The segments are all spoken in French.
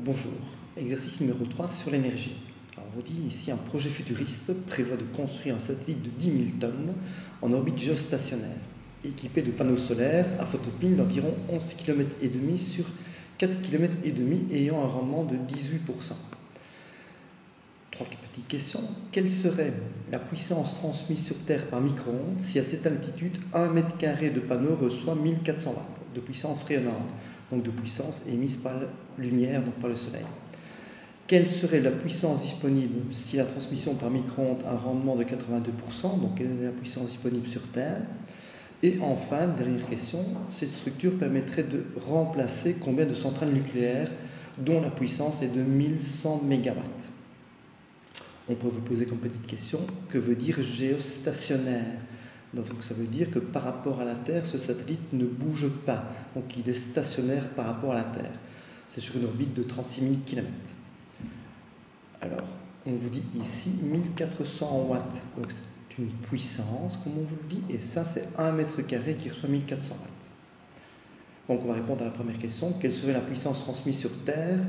Bonjour, exercice numéro 3 sur l'énergie. On vous dit ici un projet futuriste prévoit de construire un satellite de 10 000 tonnes en orbite géostationnaire, équipé de panneaux solaires à photopile d'environ 11 km et demi sur 4 km et demi ayant un rendement de 18%. Trois petites questions. Quelle serait la puissance transmise sur Terre par micro-ondes si à cette altitude 1 mètre carré de panneau reçoit 1400 watts de puissance rayonnante, donc de puissance émise par la lumière, donc par le soleil? Quelle serait la puissance disponible si la transmission par micro-ondes a un rendement de 82%, donc quelle est la puissance disponible sur Terre? Et enfin, dernière question, cette structure permettrait de remplacer combien de centrales nucléaires dont la puissance est de 1100 MW? On peut vous poser comme petite question, que veut dire géostationnaire? Donc ça veut dire que par rapport à la Terre, ce satellite ne bouge pas, donc il est stationnaire par rapport à la Terre. C'est sur une orbite de 36 000 km. Alors, on vous dit ici 1400 watts, donc c'est une puissance, comme on vous le dit, et ça c'est 1 mètre carré qui reçoit 1400 watts. Donc on va répondre à la première question, quelle serait la puissance transmise sur Terre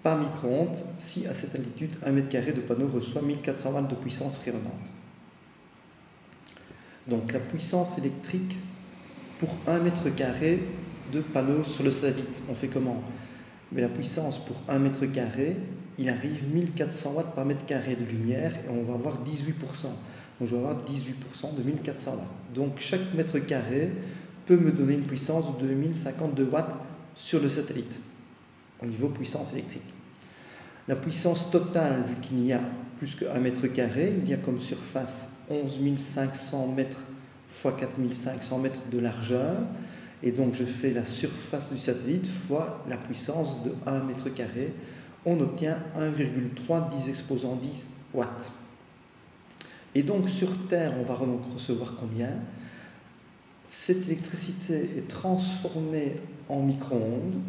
par micro-ondes si à cette altitude 1 mètre carré de panneau reçoit 1400 watts de puissance rayonnante? Donc la puissance électrique pour 1 mètre carré de panneau sur le satellite, on fait comment? Mais la puissance pour 1 mètre carré, il arrive 1400 watts par mètre carré de lumière et on va avoir 18%. Donc je vais avoir 18% de 1400 watts. Donc chaque mètre carré peut me donner une puissance de 2052 watts sur le satellite, au niveau puissance électrique. La puissance totale, vu qu'il y a plus que 1 mètre carré, il y a comme surface 11 500 mètres x 4500 mètres de largeur, et donc je fais la surface du satellite fois la puissance de 1 mètre carré, on obtient 1,3 10 exposant 10 watts. Et donc sur Terre, on va donc recevoir combien? Cette électricité est transformée en micro-ondes,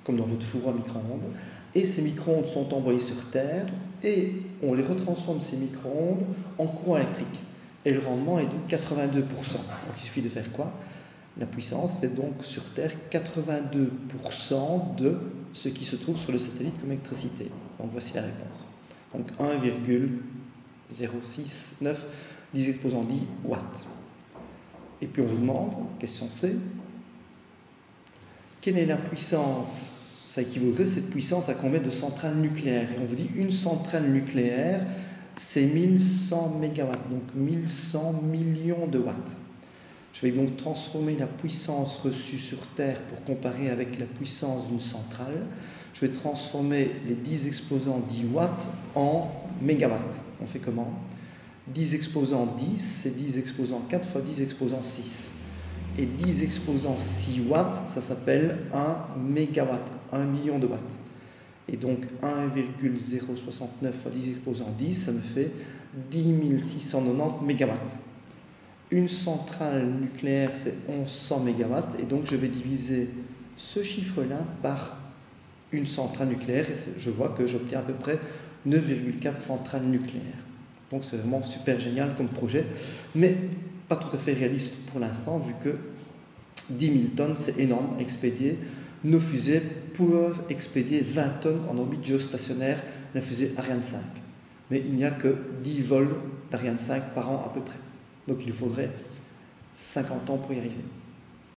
comme dans votre four à micro-ondes, et ces micro-ondes sont envoyées sur Terre et on les retransforme, ces micro-ondes, en courant électrique. Et le rendement est de 82%. Donc il suffit de faire quoi? La puissance, c'est donc sur Terre 82% de ce qui se trouve sur le satellite comme électricité. Donc voici la réponse. Donc 1,069 10 exposant 10 watts. Et puis on vous demande, question C, quelle est la puissance? Ça équivaudrait cette puissance à combien de centrales nucléaires? Et on vous dit une centrale nucléaire, c'est 1100 MW, donc 1100 millions de watts. Je vais donc transformer la puissance reçue sur Terre pour comparer avec la puissance d'une centrale. Je vais transformer les 10 exposants 10 watts en mégawatts. On fait comment? 10 exposants 10, c'est 10 exposants 4 fois 10 exposants 6. Et 10 exposants 6 watts, ça s'appelle 1 mégawatt, 1 million de watts. Et donc 1,069 fois 10 exposants 10, ça me fait 10 690 mégawatts. Une centrale nucléaire, c'est 1100 mégawatts, et donc je vais diviser ce chiffre-là par une centrale nucléaire, et je vois que j'obtiens à peu près 9,4 centrales nucléaires. Donc c'est vraiment super génial comme projet, mais pas tout à fait réaliste pour l'instant, vu que 10 000 tonnes, c'est énorme à expédier. Nos fusées peuvent expédier 20 tonnes en orbite géostationnaire, la fusée Ariane 5. Mais il n'y a que 10 vols d'Ariane 5 par an à peu près. Donc il faudrait 50 ans pour y arriver.